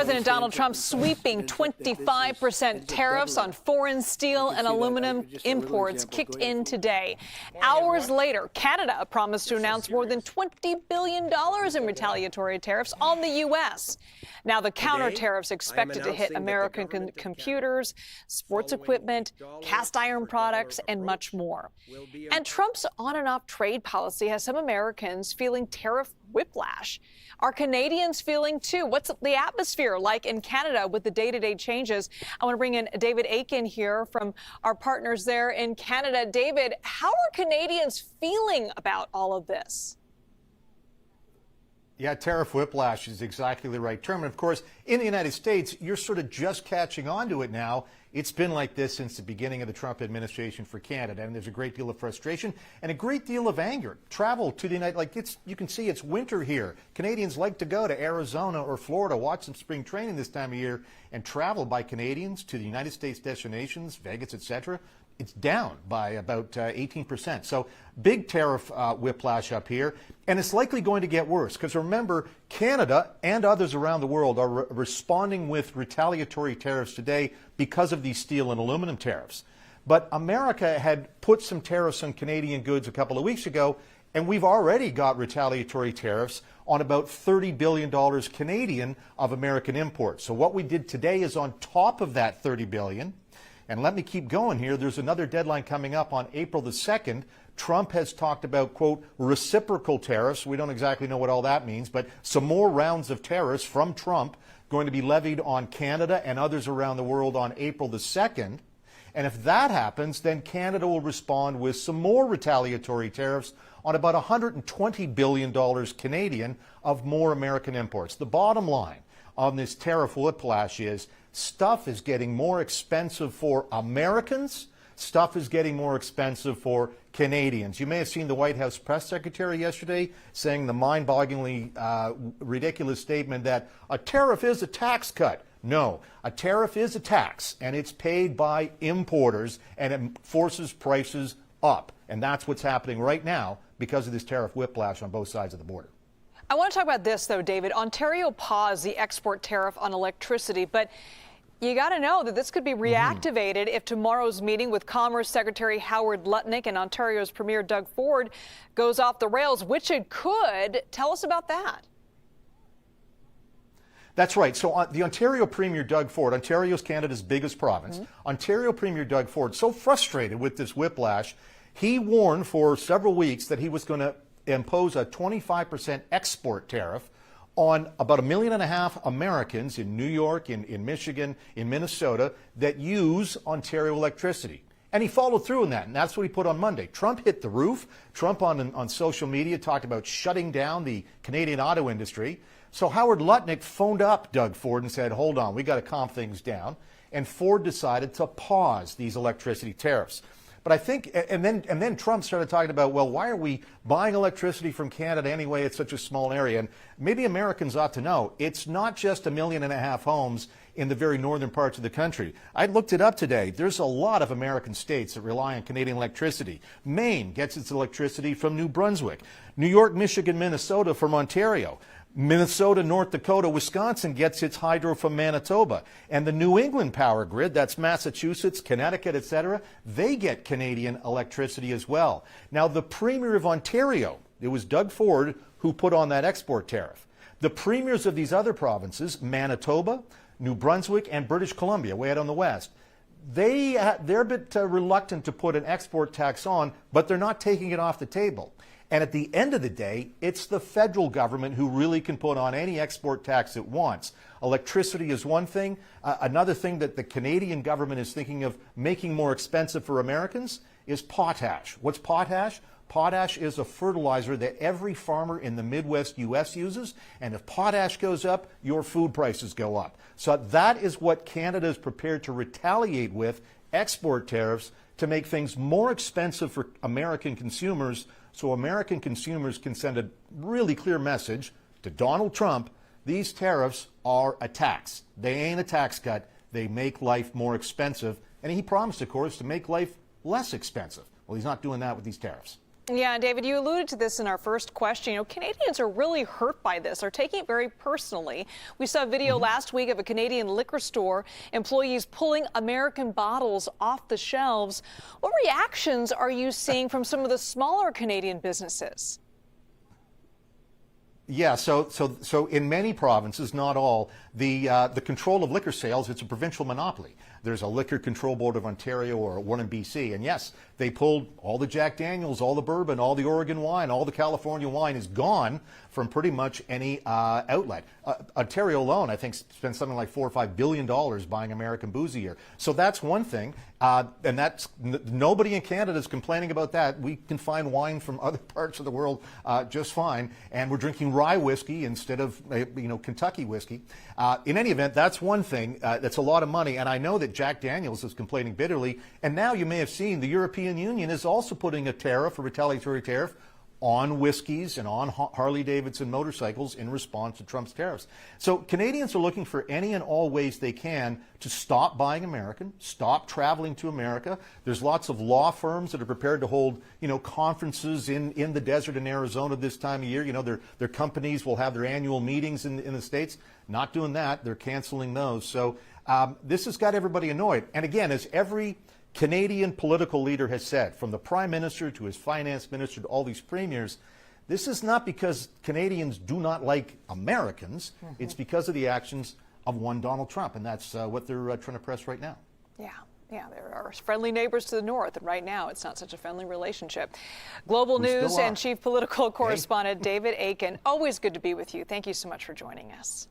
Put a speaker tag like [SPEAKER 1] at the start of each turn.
[SPEAKER 1] President Donald Trump sweeping 25% tariffs on foreign steel and aluminum imports kicked in today. Hours later, Canada promised to announce more than $20 billion in retaliatory tariffs on the U.S. Now, the counter tariffs expected to hit American computers, sports equipment, cast iron products, and much more. And Trump's on and off trade policy has some Americans feeling tariff whiplash. Are Canadians feeling too? What's the atmosphere like in Canada with the day-to-day changes? I want to bring in David Akin here from our partners there in Canada. David, how are Canadians feeling about all of this?
[SPEAKER 2] Yeah, tariff whiplash is exactly the right term. And of course, in the United States, you're sort of just catching on to it now. It's been like this since the beginning of the Trump administration for Canada, and there's a great deal of frustration and a great deal of anger. Travel to the United, you can see it's winter here. Canadians like to go to Arizona or Florida, watch some spring training this time of year, and travel by Canadians to the United States destinations, Vegas, etc. It's down by about 18%. So big tariff whiplash up here. And it's likely going to get worse because remember, Canada and others around the world are responding with retaliatory tariffs today because of these steel and aluminum tariffs. But America had put some tariffs on Canadian goods a couple of weeks ago, and we've already got retaliatory tariffs on about $30 billion Canadian of American imports. So what we did today is on top of that $30 billion. And let me keep going here. There's another deadline coming up on April the 2nd. Trump has talked about, quote, reciprocal tariffs. We don't exactly know what all that means, but some more rounds of tariffs from Trump going to be levied on Canada and others around the world on April the 2nd. And if that happens, then Canada will respond with some more retaliatory tariffs on about $120 billion Canadian of more American imports. The bottom line on this tariff whiplash is stuff is getting more expensive for Americans. Stuff is getting more expensive for Canadians. You may have seen the White House press secretary yesterday saying the mind-bogglingly ridiculous statement that a tariff is a tax cut. No, a tariff is a tax, and it's paid by importers, and it forces prices up. And that's what's happening right now because of this tariff whiplash on both sides of the border.
[SPEAKER 1] I want to talk about this, though, David. Ontario paused the export tariff on electricity, but you got to know that this could be reactivated if tomorrow's meeting with Commerce Secretary Howard Lutnick and Ontario's Premier Doug Ford goes off the rails, which it could. Tell us about that.
[SPEAKER 2] That's right. So the Ontario Premier Doug Ford, Ontario's Canada's biggest province, Ontario Premier Doug Ford, so frustrated with this whiplash, he warned for several weeks that he was going to impose a 25% export tariff on about 1.5 million Americans in New York, in Michigan, in Minnesota that use Ontario electricity. And he followed through on that, and that's what he put on Monday. Trump hit the roof. Trump on social media talked about shutting down the Canadian auto industry. So Howard Lutnick phoned up Doug Ford and said, hold on, we got to calm things down. And Ford decided to pause these electricity tariffs. But I think, and then Trump started talking about, well, why are we buying electricity from Canada anyway? It's such a small area. And maybe Americans ought to know, it's not just 1.5 million homes in the very northern parts of the country. I looked it up today. There's a lot of American states that rely on Canadian electricity. Maine gets its electricity from New Brunswick. New York, Michigan, Minnesota from Ontario. Minnesota, North Dakota, Wisconsin gets its hydro from Manitoba. And the New England power grid, that's Massachusetts, Connecticut, etc., they get Canadian electricity as well. Now, the Premier of Ontario, it was Doug Ford who put on that export tariff. The premiers of these other provinces, Manitoba, New Brunswick, and British Columbia, way out on the west, they're a bit reluctant to put an export tax on, but they're not taking it off the table. And at the end of the day, it's the federal government who really can put on any export tax it wants. Electricity is one thing. Another thing that the Canadian government is thinking of making more expensive for Americans is potash. What's potash? Potash is a fertilizer that every farmer in the Midwest U.S. uses, and if potash goes up, your food prices go up. So that is what Canada is prepared to retaliate with, export tariffs, to make things more expensive for American consumers, so American consumers can send a really clear message to Donald Trump: these tariffs are a tax. They ain't a tax cut. They make life more expensive. And he promised, of course, to make life less expensive. Well, he's not doing that with these tariffs.
[SPEAKER 1] Yeah, David, you alluded to this in our first question. You know, Canadians are really hurt by this, are taking it very personally. We saw a video last week of a Canadian liquor store, employees pulling American bottles off the shelves. What reactions are you seeing from some of the smaller Canadian businesses?
[SPEAKER 2] Yeah, so in many provinces, not all, the control of liquor sales, it's a provincial monopoly. There's a Liquor Control Board of Ontario or one in BC, and yes, they pulled all the Jack Daniels, all the bourbon, all the Oregon wine, all the California wine is gone from pretty much any outlet. Ontario alone, I think, spends something like $4 or $5 billion buying American booze a year. So that's one thing, and that's nobody in Canada is complaining about that. We can find wine from other parts of the world just fine, and we're drinking rye whiskey instead of Kentucky whiskey. In any event, that's one thing. That's a lot of money, and I know that Jack Daniels is complaining bitterly. And now you may have seen the European Union is also putting a tariff, a retaliatory tariff, on whiskeys and on Harley-Davidson motorcycles in response to Trump's tariffs. So Canadians are looking for any and all ways they can to stop buying American, stop traveling to America. There's lots of law firms that are prepared to hold, conferences in the desert in Arizona this time of year. Their companies will have their annual meetings in the States. Not doing that. They're canceling those. So this has got everybody annoyed. And again, as every Canadian political leader has said, from the Prime Minister to his Finance Minister to all these premiers, this is not because Canadians do not like Americans. It's because of the actions of one Donald Trump, and that's what they're trying to press right now.
[SPEAKER 1] Yeah, there are friendly neighbors to the north, and right now it's not such a friendly relationship. Global News and Chief Political Correspondent David Akin, always good to be with you. Thank you so much for joining us.